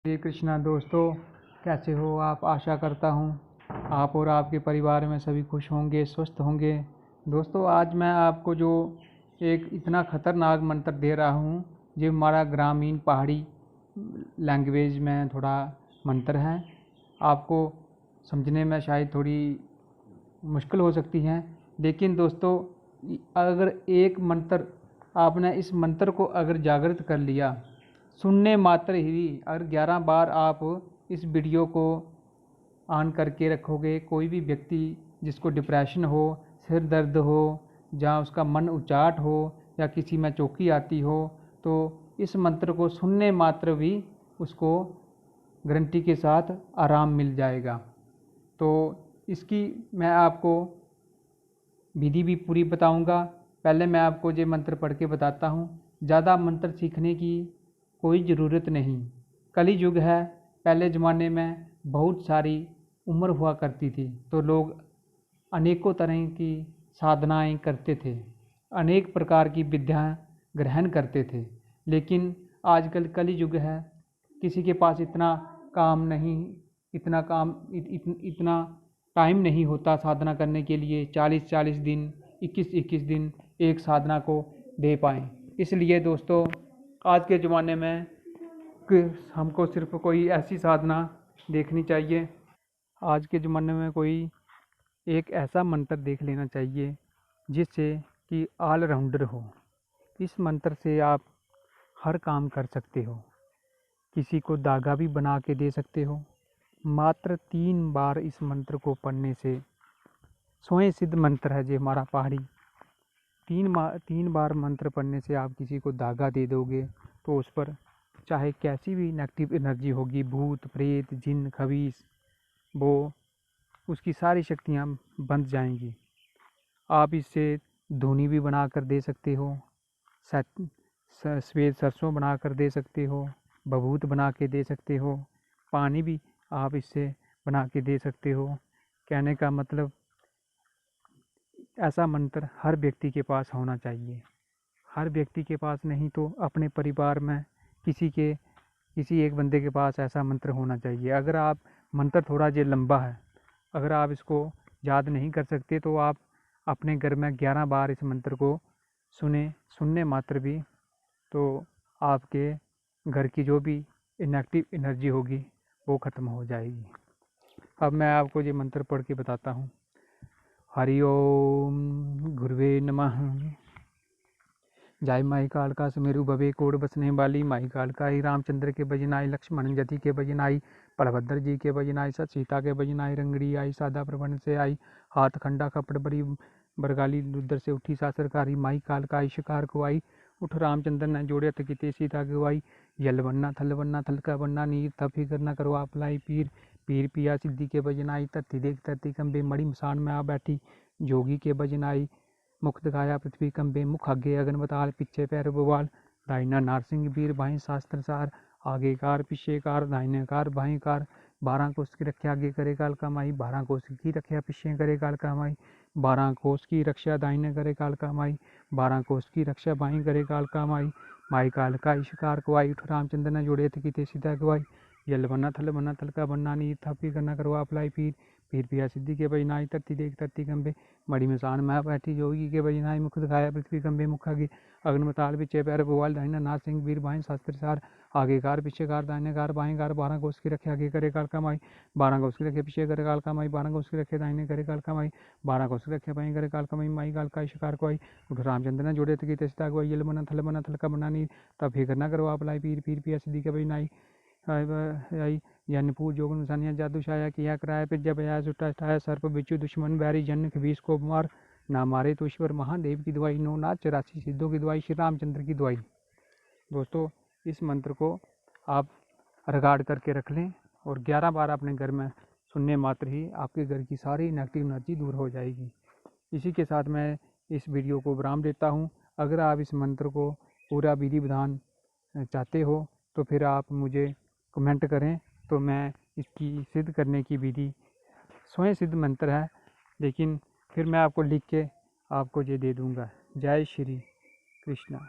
श्री कृष्णा। दोस्तों, कैसे हो आप? आशा करता हूँ आप और आपके परिवार में सभी खुश होंगे, स्वस्थ होंगे। दोस्तों, आज मैं आपको जो एक इतना ख़तरनाक मंत्र दे रहा हूँ, जो हमारा ग्रामीण पहाड़ी लैंग्वेज में थोड़ा मंत्र है। आपको समझने में शायद थोड़ी मुश्किल हो सकती है, लेकिन दोस्तों, अगर एक मंत्र आपने इस मंत्र को अगर जागृत कर लिया, सुनने मात्र ही अगर 11 बार आप इस वीडियो को ऑन करके रखोगे, कोई भी व्यक्ति जिसको डिप्रेशन हो, सिर दर्द हो, जहाँ उसका मन उचाट हो या किसी में चौकी आती हो, तो इस मंत्र को सुनने मात्र भी उसको गारंटी के साथ आराम मिल जाएगा। तो इसकी मैं आपको विधि भी पूरी बताऊंगा। पहले मैं आपको ये मंत्र पढ़ के बताता हूँ। ज़्यादा मंत्र सीखने की कोई ज़रूरत नहीं। कली युग है। पहले ज़माने में बहुत सारी उम्र हुआ करती थी, तो लोग अनेकों तरह की साधनाएं करते थे, अनेक प्रकार की विद्याएं ग्रहण करते थे। लेकिन आजकल कली युग है, किसी के पास इतना काम नहीं, इतना टाइम नहीं होता साधना करने के लिए। 40-40 दिन, 21-21 दिन एक साधना को दे पाएँ। इसलिए दोस्तों, आज के ज़माने में हमको सिर्फ कोई ऐसी साधना देखनी चाहिए। आज के ज़माने में कोई एक ऐसा मंत्र देख लेना चाहिए जिससे कि ऑलराउंडर हो। इस मंत्र से आप हर काम कर सकते हो। किसी को धागा भी बना के दे सकते हो। मात्र 3 बार इस मंत्र को पढ़ने से, स्वयं सिद्ध मंत्र है जो हमारा पहाड़ी, 3 बार मंत्र पढ़ने से आप किसी को धागा दे दोगे तो उस पर चाहे कैसी भी नेगेटिव एनर्जी होगी, भूत प्रेत जिन खबीस, वो उसकी सारी शक्तियाँ बंध जाएंगी। आप इससे धुनी भी बना कर दे सकते हो, श्वेत सरसों बना कर दे सकते हो, बभूत बना के दे सकते हो, पानी भी आप इससे बना के दे सकते हो। कहने का मतलब, ऐसा मंत्र हर व्यक्ति के पास होना चाहिए। हर व्यक्ति के पास नहीं तो अपने परिवार में किसी एक बंदे के पास ऐसा मंत्र होना चाहिए। अगर आप मंत्र थोड़ा जो लंबा है, अगर आप इसको याद नहीं कर सकते तो आप अपने घर में 11 बार इस मंत्र को सुनने मात्र भी, तो आपके घर की जो भी नेगेटिव एनर्जी होगी वो ख़त्म हो जाएगी। अब मैं आपको ये मंत्र पढ़ के बताता हूँ। हरि ओम गुरुवे नमः। जय माई कालका सुमेरु भवे कोड बसने वाली माई कालका ही रामचंद्र के भजन आई, लक्ष्मण जति के भजन आई, बलभद्र जी के भजन आई, सत सीता के भजन आई, रंगड़ी आई, सादा प्रबंध से आई, हाथ खंडा कपड़ बड़ी बरगाली उधर से उठी सासरकारी, माई कालका आई शिकार को आई, उठ रामचंद्र ने जोड़े तकिते सीता गवाई, यल बनना थल का बनना नीर थफी करना करो आप लाई, पीर पीर पिया सिद्धि के भजन आई, धरती देख धरती कंबे मड़ी मसान में आ बैठी, जोगी के भजन आई, मुख दिखाया पृथ्वी कंबे, मुख आगे अगन बताल, पीछे पैर बवाल, दाहिना नारसिंह वीर बाहीं शास्त्र सार, आगे कार पीछे कार दाहिने कार बाहीं कार, 12 कोस की रक्षा आगे करे काल कमाई, 12 कोस की रक्षा पीछे करे काल कमाई, 12 कोस की रक्षा दाहिने करे काल कमाई, 12 कोस की रक्षा बाहीं करे काल कमाई, माई काल का शिकार को आई, उठ रामचंद्र ने जोड़े थे किते सीधा गवाई, यल बन्ना थल का बन्ना नीर थापी करना करवा अपलाई, पीर पीर पिया सिद्धि के भजनाई, धरती देख धरती कंबे मड़ी मसान में बैठी, जोगी के भजनाई, मुख दिखाया पृथ्वी कंबे, मुख आगे अग्नमताल पीछे पैर बवाल, दाहिना नाथ सिंह वीर बाहीं शास्त्र सार, आगे कार पीछे कार दाहिने कार बाहीं कार, 12 कोस की रखे आगे करे काल कमाई, 12 कोस की रखे पीछे करे काल कमाई, 12 कोस की रखे दाहिने करे काल कमाई, 12 कोस की रखे बाहीं करे काल कमाई, माई काल का शिकार को आई, उठ रामचंद्र ने जोड़े थे सीता को आई, यल बना थल का बना नी तब फिर करना करो आप लाई, पीर पीर पिया सिद्धि के भजनाई आई, जन्नपूर जोगन निशानियाँ जादू छाया किया कराया, फिर जब आया छुटा सर्प बिच्छू दुश्मन बैरी जन खबीस को मार, ना मारे तो ईश्वर महादेव की दवाई, नो नाथ 84 सिद्धों की दवाई, श्री रामचंद्र की दवाई। दोस्तों, इस मंत्र को आप रिकॉर्ड करके रख लें और 11 बार अपने घर में सुनने मात्र ही आपके घर की सारी नेगेटिव एनर्जी दूर हो जाएगी। इसी के साथ मैं इस वीडियो को विराम देता हूँ। अगर आप इस मंत्र को पूरा विधि विधान चाहते हो तो फिर आप मुझे कमेंट करें, तो मैं इसकी सिद्ध करने की विधि, स्वयं सिद्ध मंत्र है लेकिन फिर मैं आपको लिख के आपको ये दे दूँगा। जय श्री कृष्णा।